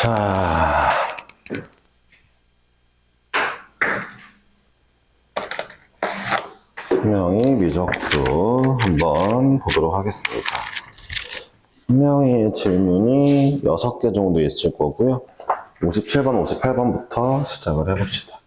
자, 분명히 미적투 한번 보도록 하겠습니다. 분명히 질문이 6개 정도 있을 거고요. 57번, 58번부터 시작을 해봅시다.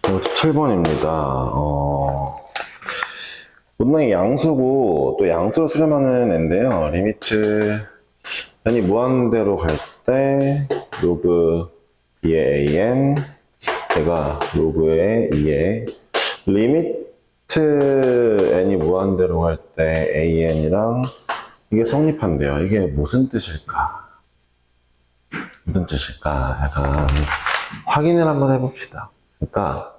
어, 7번입니다. 분명히 양수고 또 양수로 수렴하는 애인데요. 리미트 n이 무한대로 갈 때 로그 2의 an 얘가 로그의 2의 리미트 n이 무한대로 갈 때 an이랑 이게 성립한대요. 이게 무슨 뜻일까? 무슨 뜻일까? 약간 확인을 한번 해봅시다. 그러니까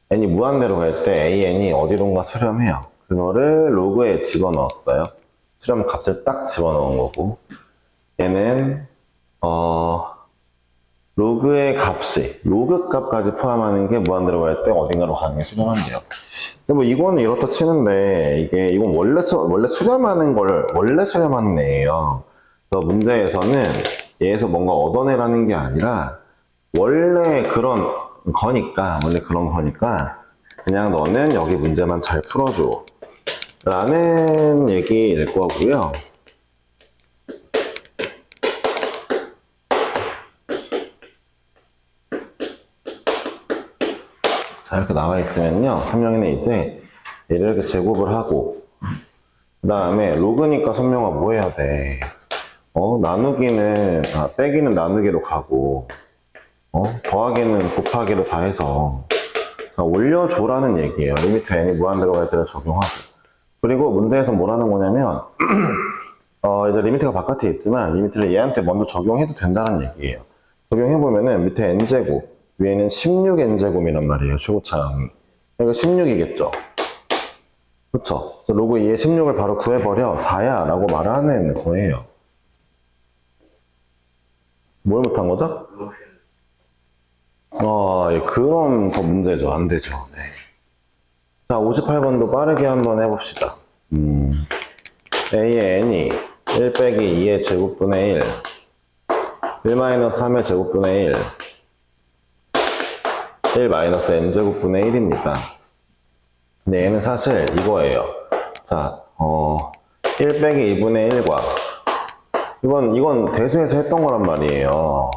n이 무한대로 갈 때 an이 어디론가 수렴해요. 그거를 로그에 집어넣었어요. 수렴 값을 딱 집어넣은 거고, 얘는 로그의 값이 로그 값까지 포함하는 게 무한대로 갈 때 어딘가로 가는 게 수렴한대요. 근데 뭐 이거는 이렇다 치는데 이건 원래 수렴하는 애예요. 그래서 문제에서는 얘에서 뭔가 얻어내라는 게 아니라 원래 그런 거니까 그냥 너는 여기 문제만 잘 풀어줘 라는 얘기일 거고요. 자, 이렇게 나와 있으면요, 선명이는 이제 얘를 이렇게 제곱을 하고, 그 다음에 로그니까 선명아 뭐 해야 돼? 빼기는 나누기로 가고, 더하기는 곱하기로 다 해서, 자, 올려줘라는 얘기예요. 리미트 n이 무한대로 갈 때를 적용하고. 그리고 문제에서 뭐라는 거냐면, 이제 리미트가 바깥에 있지만, 리미트를 얘한테 먼저 적용해도 된다는 얘기예요. 적용해보면은 밑에 n제곱, 위에는 16n제곱이란 말이에요, 최고차항이. 그러니까 16이겠죠? 그쵸? 로그 2의 16을 바로 구해버려. 4야 라고 말하는 거예요. 뭘 못한 거죠? 그럼 더 문제죠. 안 되죠. 네. 자, 58번도 빠르게 한번 해봅시다. A의 n이 1 빼기 2의 제곱분의 1 마이너스 3의 제곱분의 1 마이너스 n제곱분의 1입니다. 근데 얘는 사실 이거예요. 자, 1 빼기 2분의 1과 이건 대수에서 했던 거란 말이에요.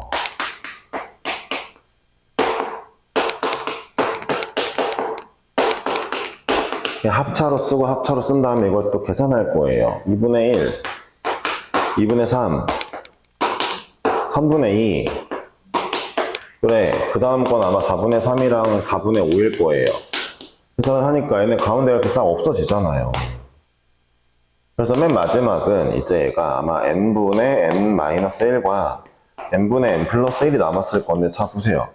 합차로 쓰고 합차로 쓴 다음에 이걸 또 계산할 거예요. 2분의 1, 2분의 3, 3분의 2. 그래, 그 다음 건 아마 4분의 3이랑 4분의 5일 거예요. 계산을 하니까 얘네 가운데가 이렇게 싹 없어지잖아요. 그래서 맨 마지막은 이제 얘가 아마 n분의 n-1과 n분의 n 플러스 1이 남았을 건데, 자 보세요.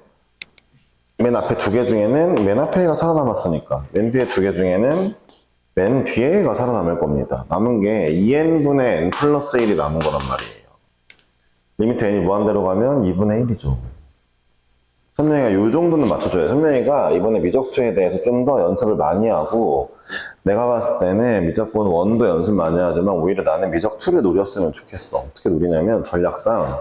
맨 앞에 두 개 중에는 맨 앞에 애가 살아남았으니까 맨 뒤에 두 개 중에는 맨 뒤에 애가 살아남을 겁니다. 남은 게 2n분의 n 플러스 1이 남은 거란 말이에요. 리미트 n이 무한대로 가면 2분의 1이죠. 선명이가 이 정도는 맞춰줘요. 선명이가 이번에 미적투에 대해서 좀 더 연습을 많이 하고, 내가 봤을 때는 미적분 1도 연습 많이 하지만 오히려 나는 미적2를 노렸으면 좋겠어. 어떻게 노리냐면 전략상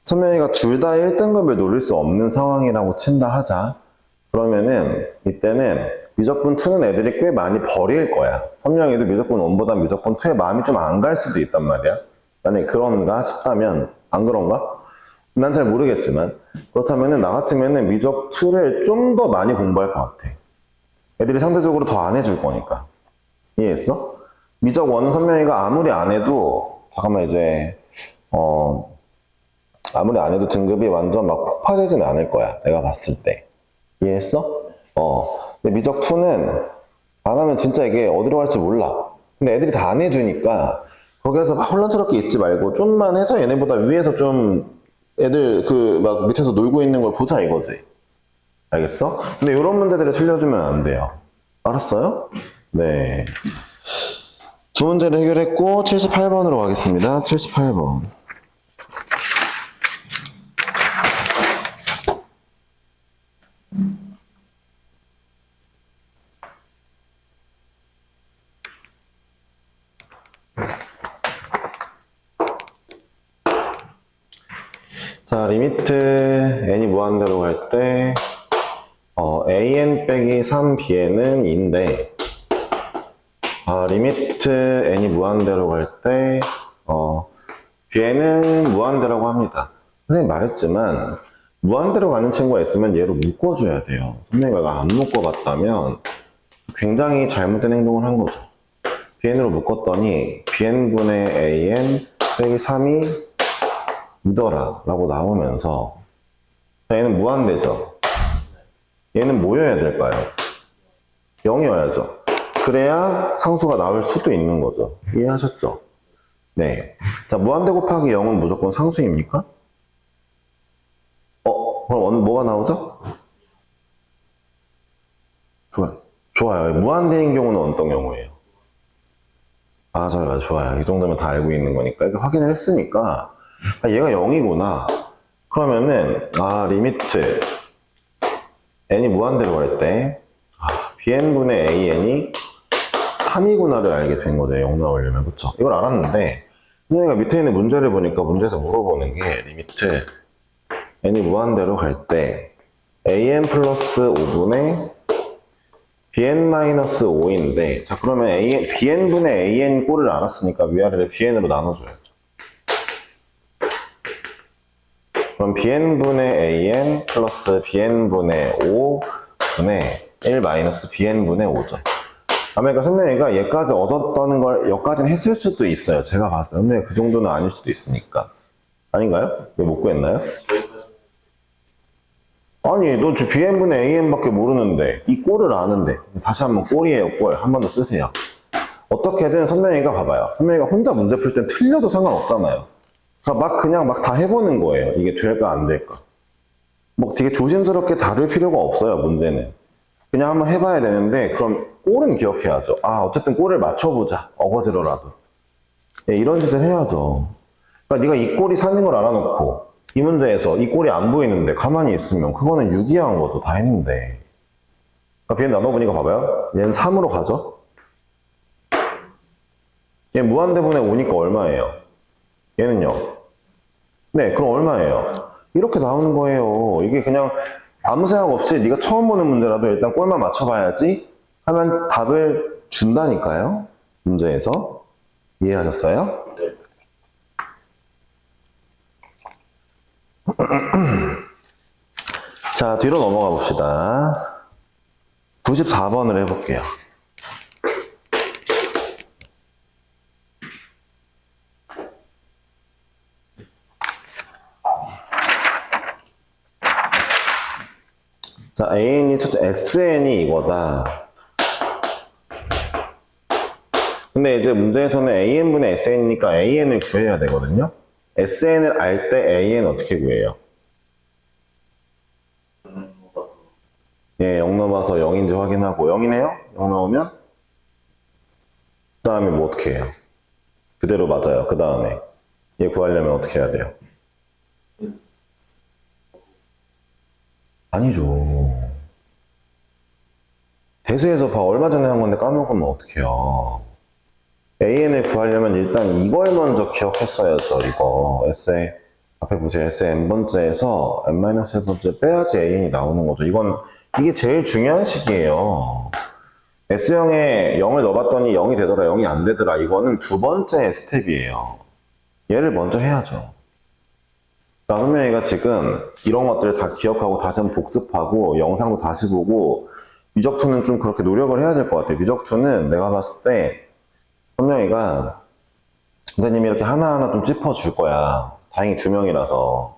선명이가 둘 다 1등급을 노릴 수 없는 상황이라고 친다 하자. 그러면은 이때는 미적분 2는 애들이 꽤 많이 버릴 거야. 선명이도 미적분 1보다 미적분 2에 마음이 좀 안 갈 수도 있단 말이야. 만약에 그런가 싶다면, 안 그런가? 난 잘 모르겠지만, 그렇다면은 나 같으면은 미적 2를 좀 더 많이 공부할 것 같아. 애들이 상대적으로 더 안 해줄 거니까. 이해했어? 미적 1은 선명이가 아무리 안 해도, 잠깐만 이제, 아무리 안 해도 등급이 완전 막 폭파되진 않을 거야. 내가 봤을 때. 이해했어? 근데 미적 2는 안 하면 진짜 이게 어디로 갈지 몰라. 근데 애들이 다 안 해주니까, 거기에서 막 혼란스럽게 있지 말고 좀만 해서 얘네보다 위에서 좀 애들 그 막 밑에서 놀고 있는 걸 보자 이거지. 알겠어? 근데 이런 문제들을 틀려주면 안 돼요. 알았어요? 네. 두 문제를 해결했고 78번으로 가겠습니다. 78번. 자, 리미트 n이 무한대로 갈 때 an 빼기 3bn은 2인데 리미트 n이 무한대로 갈 때 bn은 무한대라고 합니다. 선생님 말했지만 무한대로 가는 친구가 있으면 얘로 묶어줘야 돼요. 선생님과 안 묶어봤다면 굉장히 잘못된 행동을 한 거죠. bn으로 묶었더니 bn분의 an 빼기 3이 이더라 라고 나오면서 얘는 무한대죠. 얘는 뭐여야 될까요? 0이어야죠. 그래야 상수가 나올 수도 있는 거죠. 이해하셨죠? 네. 자, 무한대 곱하기 0은 무조건 상수입니까? 그럼 뭐가 나오죠? 좋아요. 무한대인 경우는 어떤 경우예요? 맞아요. 좋아요. 이 정도면 다 알고 있는 거니까. 이렇게 확인을 했으니까 얘가 0이구나. 그러면은 리미트 n이 무한대로 갈 때 bn분의 an이 3이구나를 알게 된 거죠. 0 나오려면. 그쵸? 이걸 알았는데 선생님가 밑에 있는 문제를 보니까 문제에서 물어보는 게 리미트 n이 무한대로 갈 때 an 플러스 5분의 bn 마이너스 5인데 자 그러면 bn분의 an 꼴을 알았으니까 위아래를 bn으로 나눠줘요. 그럼 bn분의 an 플러스 bn분의 5분의 1 마이너스 bn분의 5죠. 그러니까 선명이가 얘까지 얻었다는 걸 여기까지는 했을 수도 있어요. 제가 봤을 때 선명이 그 정도는 아닐 수도 있으니까. 아닌가요? 왜 못 구했나요? 아니 너 지금 bn분의 an밖에 모르는데 이 꼴을 아는데 다시 한번 꼴이에요. 꼴 한 번 더 쓰세요. 어떻게든 선명이가 봐봐요. 선명이가 혼자 문제 풀 땐 틀려도 상관없잖아요. 그냥 막 다 해보는 거예요. 이게 될까 안 될까. 뭐 되게 조심스럽게 다룰 필요가 없어요. 문제는. 그냥 한번 해봐야 되는데 그럼 꼴은 기억해야죠. 어쨌든 꼴을 맞춰보자. 어거지로라도. 이런 짓을 해야죠. 그러니까 네가 이 꼴이 3인 걸 알아놓고 이 문제에서 이 꼴이 안 보이는데 가만히 있으면 그거는 유기한 거죠. 다 했는데. 그러니까 비행 나눠보니까 봐봐요. 얘는 3으로 가죠. 얘 무한대분의 5니까 얼마예요? 얘는요? 네, 그럼 얼마예요? 이렇게 나오는 거예요. 이게 그냥 아무 생각 없이 네가 처음 보는 문제라도 일단 꼴만 맞춰봐야지 하면 답을 준다니까요. 문제에서. 이해하셨어요? 네. 자, 뒤로 넘어가 봅시다. 94번을 해볼게요. 자, SN이 이거다. 근데 이제 문제에서는 AN분의 SN이니까 AN을 구해야 되거든요. SN을 알 때 AN 어떻게 구해요? 예, 0 넘어서 0인지 확인하고 0이네요? 0 나오면 그 다음에 뭐 어떻게 해요? 그대로 맞아요. 그 다음에 얘 구하려면 어떻게 해야 돼요? 아니죠. 대수에서 얼마 전에 한 건데 까먹으면 어떡해요. AN을 구하려면 일단 이걸 먼저 기억했어야죠. 이거 SA 앞에 보세요. SA n번째에서 n-1번째 빼야지 AN이 나오는 거죠. 이게 제일 중요한 식이에요. S형에 0을 넣어봤더니 0이 되더라, 0이 안 되더라. 이거는 두 번째 스텝이에요. 얘를 먼저 해야죠. 선명이가 지금 이런 것들을 다 기억하고 다시 한번 복습하고 영상도 다시 보고 미적투는 좀 그렇게 노력을 해야 될 것 같아요. 미적투는 내가 봤을 때 선명이가 선생님이 이렇게 하나하나 좀 짚어줄 거야. 다행히 2명이라서.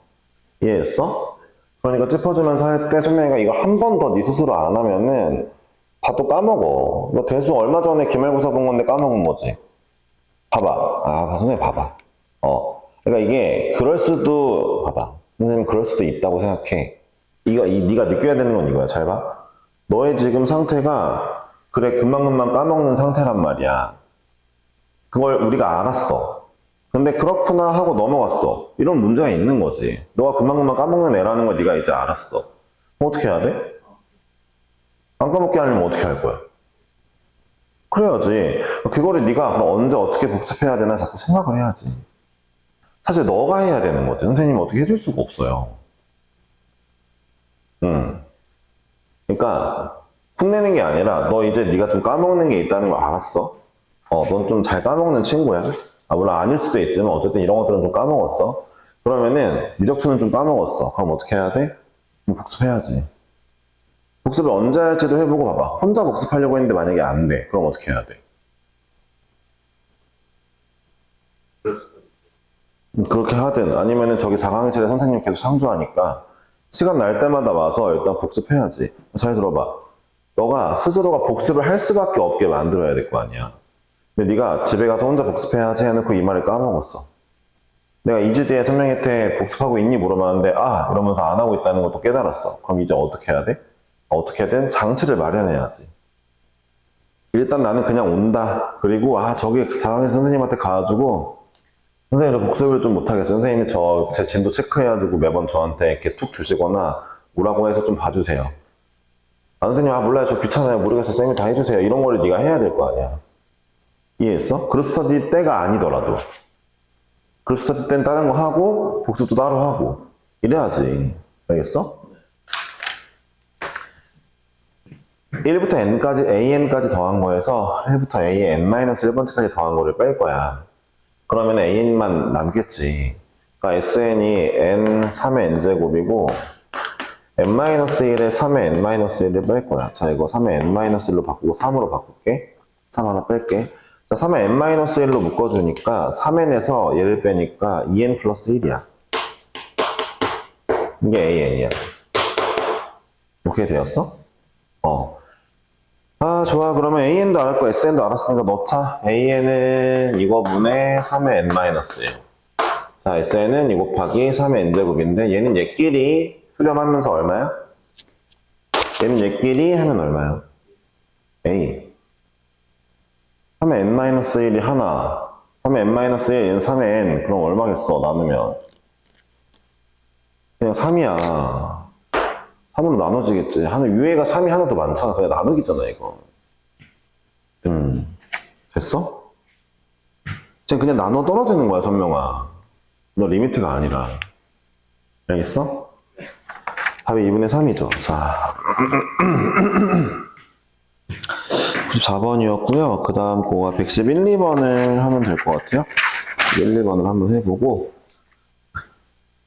이해했어? 그러니까 짚어주면서 할 때 선명이가 이거 한 번 더 네 스스로 안 하면은 다 또 까먹어. 너 대수 얼마 전에 기말고사 본 건데 까먹은 거지. 봐봐. 아, 선생님 봐봐. 그러니까 이게 그럴 수도 봐봐. 선생님 그럴 수도 있다고 생각해. 네가 느껴야 되는 건 이거야. 잘 봐. 너의 지금 상태가 그래 금방금방 까먹는 상태란 말이야. 그걸 우리가 알았어. 근데 그렇구나 하고 넘어갔어. 이런 문제가 있는 거지. 너가 금방금방 까먹는 애라는 걸 네가 이제 알았어. 그럼 어떻게 해야 돼? 안 까먹게 하려면 어떻게 할 거야? 그래야지. 그거를 네가 그럼 언제 어떻게 복습해야 되나 자꾸 생각을 해야지. 사실 너가 해야 되는 거지. 선생님이 어떻게 해줄 수가 없어요. 그러니까 혼내는 게 아니라 너 이제 네가 좀 까먹는 게 있다는 걸 알았어. 넌 좀 잘 까먹는 친구야. 물론 아닐 수도 있지만 어쨌든 이런 것들은 좀 까먹었어. 그러면은 미적투는 좀 까먹었어. 그럼 어떻게 해야 돼? 복습해야지. 복습을 언제 할지도 해보고 봐봐. 혼자 복습하려고 했는데 만약에 안 돼. 그럼 어떻게 해야 돼? 그렇게 하든 아니면은 저기 4강의실에 선생님 계속 상주하니까 시간 날 때마다 와서 일단 복습해야지. 잘 들어봐. 너가 스스로가 복습을 할 수밖에 없게 만들어야 될 거 아니야. 근데 네가 집에 가서 혼자 복습해야지 해놓고 이 말을 까먹었어. 내가 2주 뒤에 선생님한테 복습하고 있니 물어봤는데 이러면서 안 하고 있다는 것도 깨달았어. 그럼 이제 어떻게 해야 돼? 어떻게든 장치를 마련해야지. 일단 나는 그냥 온다. 그리고 저기 4강의 선생님한테 가가지고 선생님 저 복습을 좀 못하겠어요. 선생님이 제 진도 체크해가지고 매번 저한테 이렇게 툭 주시거나 오라고 해서 좀 봐주세요. 선생님 몰라요. 저 귀찮아요. 모르겠어요. 선생님이 다 해주세요. 이런 거를 네가 해야 될 거 아니야. 이해했어? 그룹 스터디 때가 아니더라도 그룹 스터디 때는 다른 거 하고 복습도 따로 하고 이래야지. 알겠어? 1부터 n까지 an까지 더한 거에서 1부터 a에 n-1번째까지 더한 거를 뺄 거야. 그러면 an만 남겠지. 그러니까 sn이 n 3의 n제곱이고 n-1에 3의 n-1을 뺄 거야. 자, 이거 3의 n-1로 바꾸고 3으로 바꿀게. 3 하나 뺄게. 자, 3의 n-1로 묶어주니까 3n에서 얘를 빼니까 2n 플러스 1이야. 이게 an이야. 이렇게 되었어? 좋아. 그러면 an도 알았고 sn도 알았으니까 넣자. an은 이거분의 3의 n-1. 자, sn은 2 곱하기 3의 n제곱인데 얘는 얘끼리 수렴하면서 얼마야? 얘는 얘끼리 하면 얼마야? a. 3의 n-1이 하나. 3의 n-1, 얘는 3의 n. 그럼 얼마겠어? 나누면. 그냥 3이야. 3으로 나눠지겠지. 위에가 3이 하나 더 많잖아. 그냥 나누기잖아, 이거. 됐어? 지금 그냥 나눠 떨어지는 거야, 선명아. 너 리미트가 아니라. 알겠어? 답이 2분의 3이죠. 자. 94번이었고요. 그 다음 거가 111, 2번을 하면 될 것 같아요. 1, 2번을 한번 해보고 그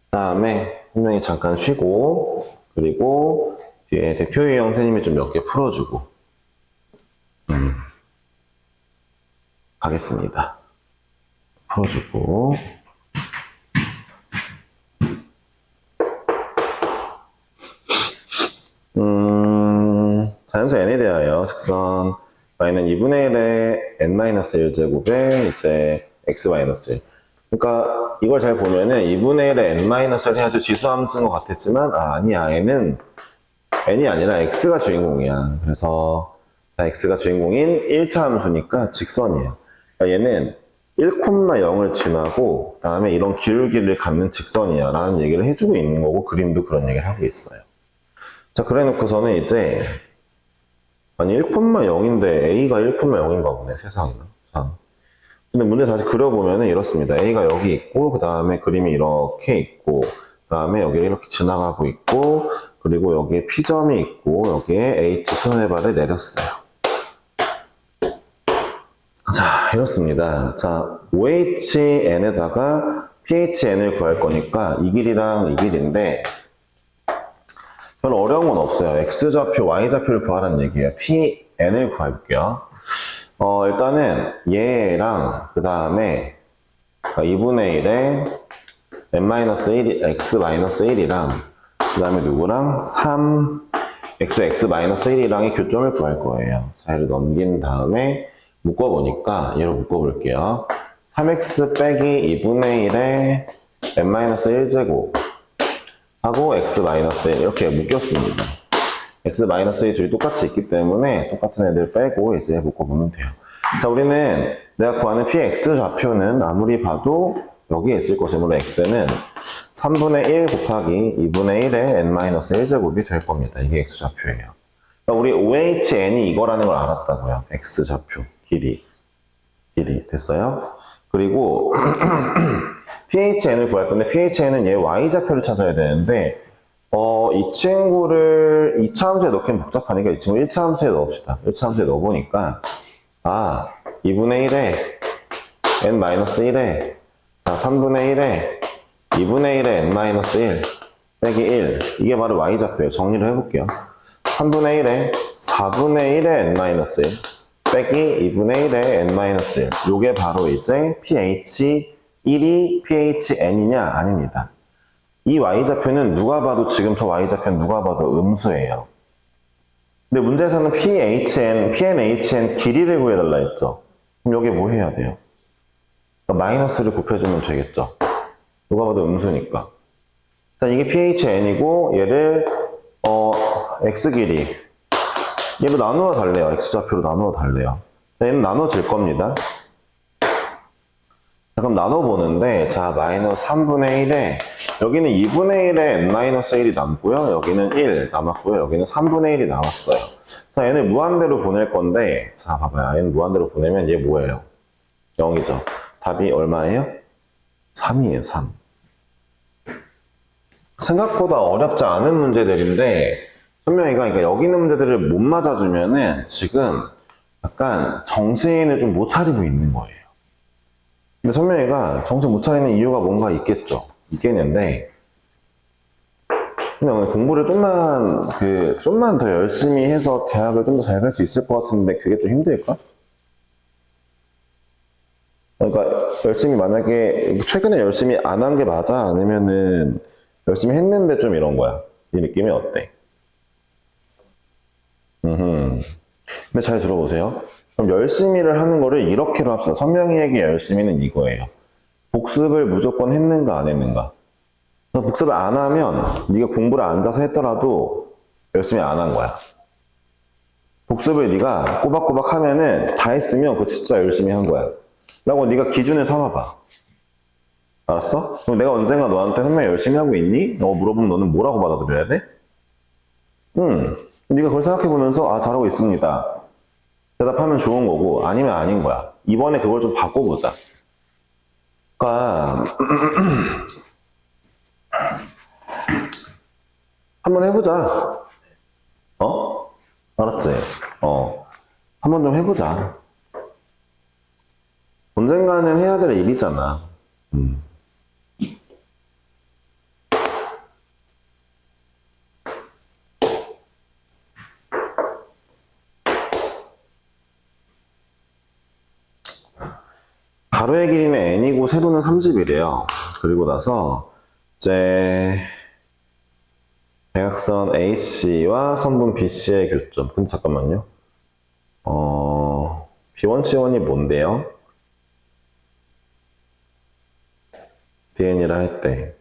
다음에 분명히 잠깐 쉬고 그리고 뒤에 대표 유형 선생님이 좀 몇 개 풀어주고 가겠습니다. 풀어주고 자연수 n에 대하여 직선 y는 2분의 1의 n-1제곱에 이제 x-1. 그러니까 이걸 잘 보면은 2분의 1의 n-를 해가지고 지수함 쓴 것 같았지만 아니야. n이 아니라 x가 주인공이야. 그래서 x가 주인공인 1차 함수니까 직선이에요. 그러니까 얘는 1,0을 지나고 그 다음에 이런 기울기를 갖는 직선이야 라는 얘기를 해주고 있는 거고 그림도 그런 얘기를 하고 있어요. 자, 그래 놓고서는 이제 아니 1,0인데 a가 1,0인가 보네. 세상에나. 자, 근데 문제 다시 그려보면은 이렇습니다. a가 여기 있고 그 다음에 그림이 이렇게 있고 그 다음에 여기를 이렇게 지나가고 있고 그리고 여기에 P점이 있고 여기에 H 순회발을 내렸어요. 자, 이렇습니다. 자, OHN에다가 PHN을 구할 거니까 이 길이랑 이 길인데 별로 어려운 건 없어요. X좌표, Y좌표를 구하라는 얘기예요. PN을 구해볼게요. 일단은 얘랑 그 다음에 2분의 1에 n-1, x-1이랑 그 다음에 누구랑 3x-1이랑의 교점을 구할 거예요. 자, 얘를 넘긴 다음에 묶어보니까 얘를 묶어볼게요. 3x 빼기 2분의 1의 n-1제곱 하고 x-1 이렇게 묶였습니다. x-1 둘이 똑같이 있기 때문에 똑같은 애들 빼고 이제 묶어보면 돼요. 자, 우리는 내가 구하는 px 좌표는 아무리 봐도 여기에 있을 것이므로 x는 3분의 1 곱하기 2분의 1의 n-1제곱이 될 겁니다. 이게 x 좌표예요. 그러니까 우리 OHN이 이거라는 걸 알았다고요. x 좌표, 길이 됐어요? 그리고 PHN을 구할 건데 PHN은 얘 y좌표를 찾아야 되는데 이 친구를 2차 함수에 넣기는 복잡하니까 이 친구 1차 함수에 넣읍시다. 1차 함수에 넣어보니까 2분의 1에 n-1에 자 3분의 1에 2분의 1에 n-1 빼기 1 이게 바로 y좌표예요. 정리를 해볼게요. 3분의 1에 4분의 1에 n-1 빼기 2분의 1에 n-1 요게 바로 이제 pH1이 pHn이냐? 아닙니다. 이 y좌표는 누가 봐도 지금 저 y좌표는 누가 봐도 음수예요. 근데 문제에서는 PNHN 길이를 구해달라 했죠. 그럼 여기 뭐 해야 돼요? 그러니까 마이너스를 곱해주면 되겠죠. 누가 봐도 음수니까. 자, 이게 PHN이고 얘를 x 길이 얘로 나누어 달래요. x좌표로 나누어 달래요. 자, 얘는 나눠질 겁니다. 자, 그럼 나눠보는데 자 마이너스 3분의 1에 여기는 2분의 1에 n-1이 남고요. 여기는 1 남았고요. 여기는 3분의 1이 남았어요. 자, 얘는 무한대로 보낼 건데 자 봐봐요. 얘는 무한대로 보내면 얘 뭐예요? 0이죠. 답이 얼마예요? 3이에요. 3. 생각보다 어렵지 않은 문제들인데 선명이가 그러니까 여기 있는 문제들을 못 맞아주면은 지금 약간 정신을 좀 못 차리고 있는 거예요. 근데 선명이가 정신 못 차리는 이유가 뭔가 있겠는데 근데 오늘 공부를 좀만 더 열심히 해서 대학을 좀 더 잘 갈 수 있을 것 같은데 그게 좀 힘들까? 그러니까 열심히 만약에 최근에 열심히 안 한 게 맞아? 아니면은 열심히 했는데 좀 이런 거야? 이 느낌이 어때? 근데 잘 들어보세요. 그럼 열심히를 하는 거를 이렇게로 합시다. 선명이에게 열심히는 이거예요. 복습을 무조건 했는가 안 했는가. 복습을 안 하면 네가 공부를 앉아서 했더라도 열심히 안 한 거야. 복습을 네가 꼬박꼬박 하면은 다 했으면 그거 진짜 열심히 한 거야. 라고 네가 기준을 삼아봐. 알았어? 그럼 내가 언젠가 너한테 선명히 열심히 하고 있니? 라고 물어보면 너는 뭐라고 받아들여야 돼? 네가 그걸 생각해보면서 잘하고 있습니다. 대답하면 좋은 거고 아니면 아닌 거야. 이번에 그걸 좀 바꿔보자. 그러니까 한번 해보자. 알았지? 한번 좀 해보자. 언젠가는 해야 될 일이잖아. 가로의 길이는 n이고 세로는 30이래요. 그리고 나서 이제 대각선 AC와 선분 BC의 교점. 근데 잠깐만요. B1, C1이 뭔데요? DN이라 할 때.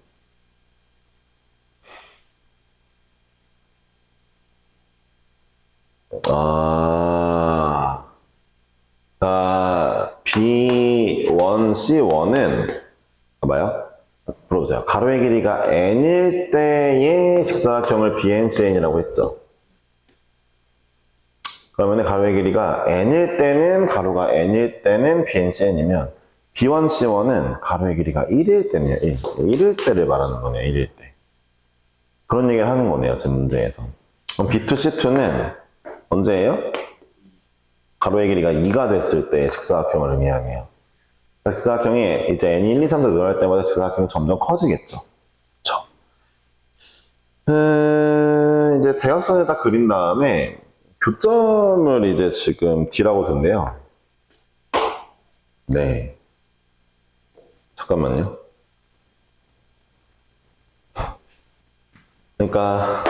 B1, C1은 봐봐요. 물어보세요. 가로의 길이가 n일 때의 직사각형을 BNCN이라고 했죠. 그러면 가로의 길이가 n일 때는 가로가 n일 때는 BNCN이면 B1, C1은 가로의 길이가 1일 때네요. 1일 때를 말하는 거네요. 1일 때. 그런 얘기를 하는 거네요. 지금 문제에서. 그럼 B2, C2는 언제예요? 가로의 길이가 2가 됐을 때 직사각형을 의미하네요. 직사각형이 이제 n이 1, 2, 3, 4 늘어날 때마다 직사각형이 점점 커지겠죠. 그쵸? 이제 대각선을 딱 그린 다음에 교점을 이제 지금 D라고 둔대요. 네. 잠깐만요. 그러니까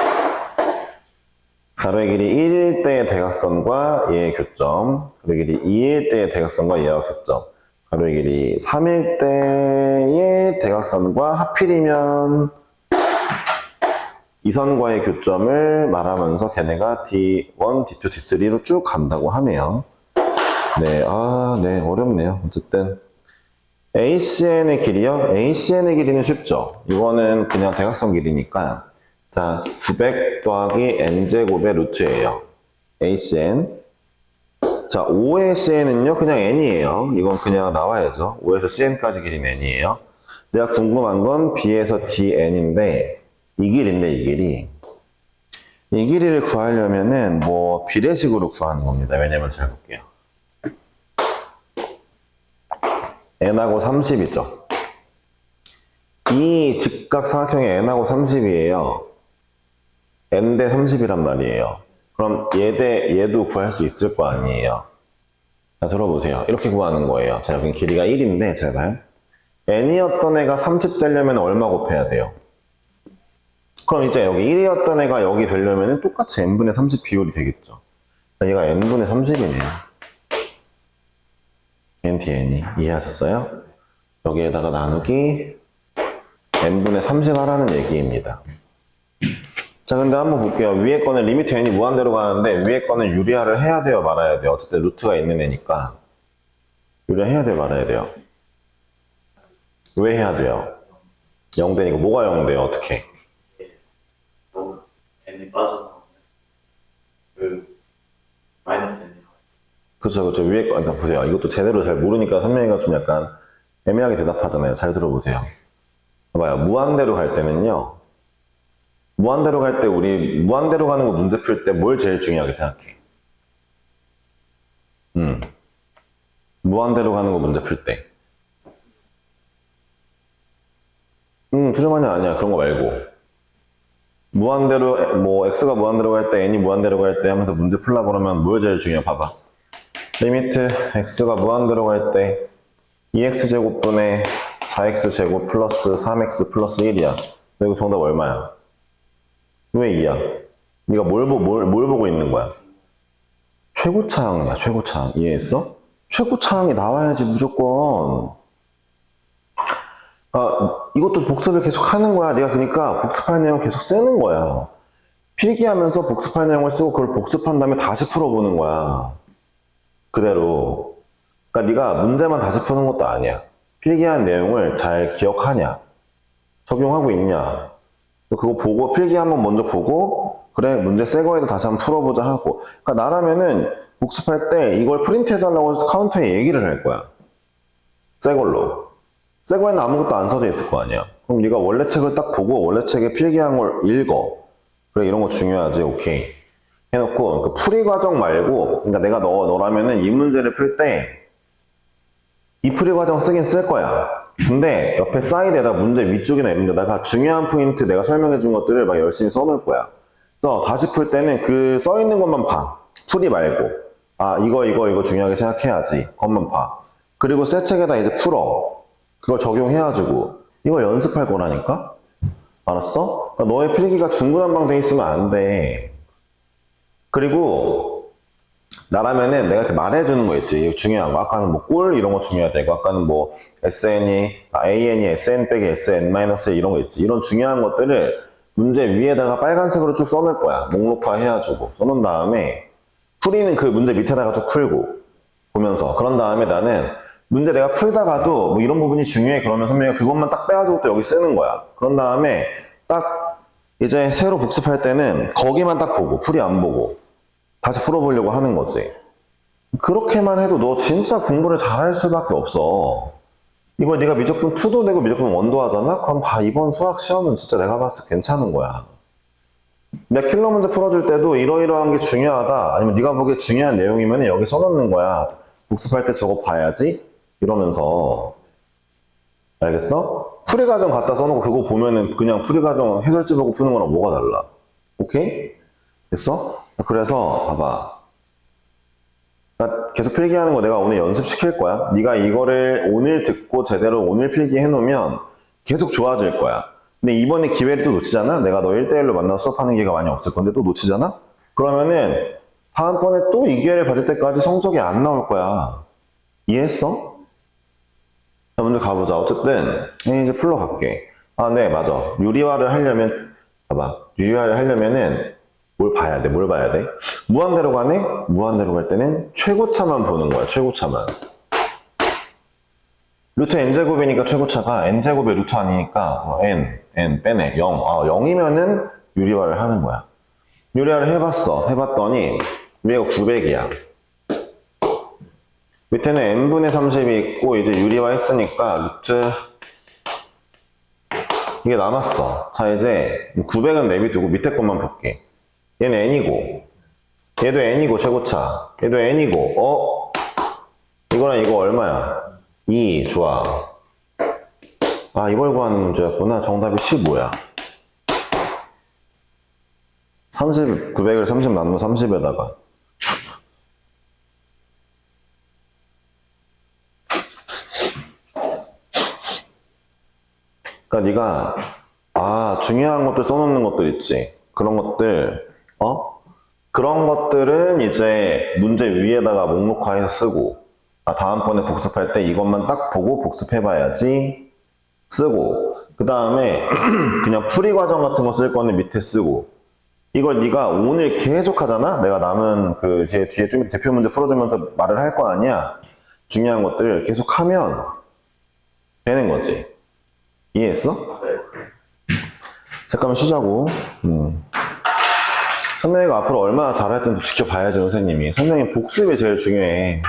가로의 길이 1일 때의 대각선과 얘의 교점, 가로의 길이 2일 때의 대각선과 얘와 교점. 가로의 길이 3일 때의 대각선과 하필이면 이 선과의 교점을 말하면서 걔네가 D1, D2, D3로 쭉 간다고 하네요. 네, 네, 어렵네요. 어쨌든 ACN의 길이요? ACN의 길이는 쉽죠. 이거는 그냥 대각선 길이니까 자, 900 더하기 n제곱의 루트예요. ACN. 자, 5의 CN은요, 그냥 n이에요. 이건 그냥 나와야죠. 5에서 CN까지 길이는 n이에요. 내가 궁금한 건 B에서 DN인데, 이 길인데, 이 길이. 이 길이를 구하려면은, 뭐, 비례식으로 구하는 겁니다. 왜냐면 잘 볼게요. n하고 30이죠. 이 직각삼각형의 n하고 30이에요. n 대 30이란 말이에요. 그럼 얘 대 얘도 구할 수 있을 거 아니에요. 자, 들어보세요. 이렇게 구하는 거예요. 자, 여기 길이가 1인데, 잘 봐요. n이었던 애가 30 되려면 얼마 곱해야 돼요? 그럼 이제 여기 1이었던 애가 여기 되려면 똑같이 n분의 30 비율이 되겠죠. 얘가 n분의 30이네요. n dn이. 이해하셨어요? 여기에다가 나누기 n분의 30 하라는 얘기입니다. 자, 근데 한번 볼게요. 위에 거는 리미트 n이 무한대로 가는데 위에 거는 유리화를 해야 돼요, 말아야 돼요? 어쨌든 루트가 있는 애니까 유리화해야 돼요, 말아야 돼요? 왜 해야 돼요? 0대니까 뭐가 0대요? 어떻게? n이 빠져나오면 마이너스 n이 그쵸. 위에 거, 그러니까 보세요. 이것도 제대로 잘 모르니까 선명이가 좀 약간 애매하게 대답하잖아요. 잘 들어보세요. 봐봐요. 무한대로 갈 때는요. 무한대로 갈 때 우리 무한대로 가는 거 문제 풀 때 뭘 제일 중요하게 생각해? 무한대로 가는 거 문제 풀 때. 수렴하냐 아니야. 그런 거 말고. 무한대로 뭐 x가 무한대로 갈 때 n이 무한대로 갈 때 하면서 문제 풀라고 그러면 뭘 제일 중요해? 봐봐. 리미트 x가 무한대로 갈 때 2x제곱분의 4x제곱 플러스 3x 플러스 1이야. 그리고 정답 얼마야? 왜 2야? 네가 뭘 보고 있는 거야? 최고차항이야, 최고차항. 이해했어? 최고차항이 나와야지, 무조건. 이것도 복습을 계속 하는 거야. 네가 그러니까 복습할 내용 계속 쓰는 거야. 필기하면서 복습할 내용을 쓰고 그걸 복습한 다음에 다시 풀어보는 거야. 그대로. 그러니까 네가 문제만 다시 푸는 것도 아니야. 필기한 내용을 잘 기억하냐? 적용하고 있냐? 그거 보고 필기 한번 먼저 보고 그래 문제 새 거에도 다시 한번 풀어보자 하고. 그러니까 나라면은 복습할 때 이걸 프린트해달라고 해서 카운터에 얘기를 할 거야. 새 걸로. 새 거에는 아무것도 안 써져 있을 거 아니야. 그럼 네가 원래 책을 딱 보고 원래 책에 필기한 걸 읽어. 그래 이런 거 중요하지. 오케이. 해놓고 그 풀이 과정 말고 그러니까 내가 너라면은 이 문제를 풀 때 이 풀이 과정 쓰긴 쓸 거야. 근데 옆에 사이드에다 문제 위쪽이나 이런 데다가 중요한 포인트 내가 설명해 준 것들을 막 열심히 써놓을 거야. 그래서 다시 풀 때는 그 써 있는 것만 봐. 풀이 말고. 이거 중요하게 생각해야지. 그것만 봐. 그리고 새 책에다 이제 풀어. 그걸 적용해가지고. 이걸 연습할 거라니까? 알았어? 그러니까 너의 필기가 중구난방 돼 있으면 안 돼. 그리고 나라면은 내가 이렇게 말해주는 거 있지. 중요한 거. 아까는 뭐 꿀 이런 거 중요하다고. 아까는 뭐 AN이 SN 빼기 SN- 이런 거 있지. 이런 중요한 것들을 문제 위에다가 빨간색으로 쭉 써놓을 거야. 목록화 해가지고. 써놓은 다음에 풀이는 그 문제 밑에다가 쭉 풀고 보면서. 그런 다음에 나는 문제 내가 풀다가도 뭐 이런 부분이 중요해. 그러면 선배가 그것만 딱 빼가지고 또 여기 쓰는 거야. 그런 다음에 딱 이제 새로 복습할 때는 거기만 딱 보고 풀이 안 보고 다시 풀어보려고 하는 거지. 그렇게만 해도 너 진짜 공부를 잘할 수밖에 없어. 이거 네가 무조건 2도 되고 무조건 1도 하잖아? 그럼 이번 수학 시험은 진짜 내가 봤을 때 괜찮은 거야. 내가 킬러 문제 풀어줄 때도 이러이러한 게 중요하다. 아니면 네가 보기에 중요한 내용이면 여기 써놓는 거야. 복습할 때 저거 봐야지? 이러면서. 알겠어? 풀이 과정 갖다 써놓고 그거 보면은 그냥 풀이 과정 해설지 보고 푸는 거랑 뭐가 달라? 오케이? 됐어? 그래서 봐봐. 나 계속 필기하는 거 내가 오늘 연습시킬 거야. 네가 이거를 오늘 듣고 제대로 오늘 필기해놓으면 계속 좋아질 거야. 근데 이번에 기회를 또 놓치잖아? 내가 너 1대1로 만나서 수업하는 기회가 많이 없을 건데 또 놓치잖아? 그러면은 다음번에 또 이 기회를 받을 때까지 성적이 안 나올 거야. 이해했어? 자, 먼저 가보자. 어쨌든, 이제 풀러갈게. 아, 네, 맞아. 유리화를 하려면, 봐봐. 유리화를 하려면은, 뭘 봐야 돼? 뭘 봐야 돼? 무한대로 가네? 무한대로 갈 때는 최고차만 보는 거야, 최고차만. 루트 n제곱이니까 최고차가 n제곱의 루트 아니니까, n 빼내. 0. 아, 0이면은 유리화를 하는 거야. 유리화를 해봤어. 해봤더니, 위가 900이야. 밑에는 n분의 30이 있고, 이제 유리화 했으니까, 루트, 이게 남았어. 자, 이제 900은 내비두고 밑에 것만 볼게. 얘는 n이고, 얘도 n이고, 최고차. 얘도 n이고, 이거랑 이거 얼마야? 2, 좋아. 아, 이걸 구하는 문제였구나. 정답이 15야. 900을 30 나누면 30에다가. 그러니까 네가 중요한 것들 써놓는 것들 있지. 그런 것들 그런 것들은 이제 문제 위에다가 목록화해서 쓰고 다음번에 복습할 때 이것만 딱 보고 복습해봐야지 쓰고 그 다음에 그냥 풀이 과정 같은 거 쓸 거는 밑에 쓰고 이걸 네가 오늘 계속 하잖아. 내가 남은 그 뒤에 좀 대표 문제 풀어주면서 말을 할 거 아니야. 중요한 것들을 계속 하면 되는 거지. 이해했어? 네. 잠깐만 쉬자고. 선생님이 앞으로 얼마나 잘할지 지켜봐야지, 선생님이. 선생님 복습이 제일 중요해.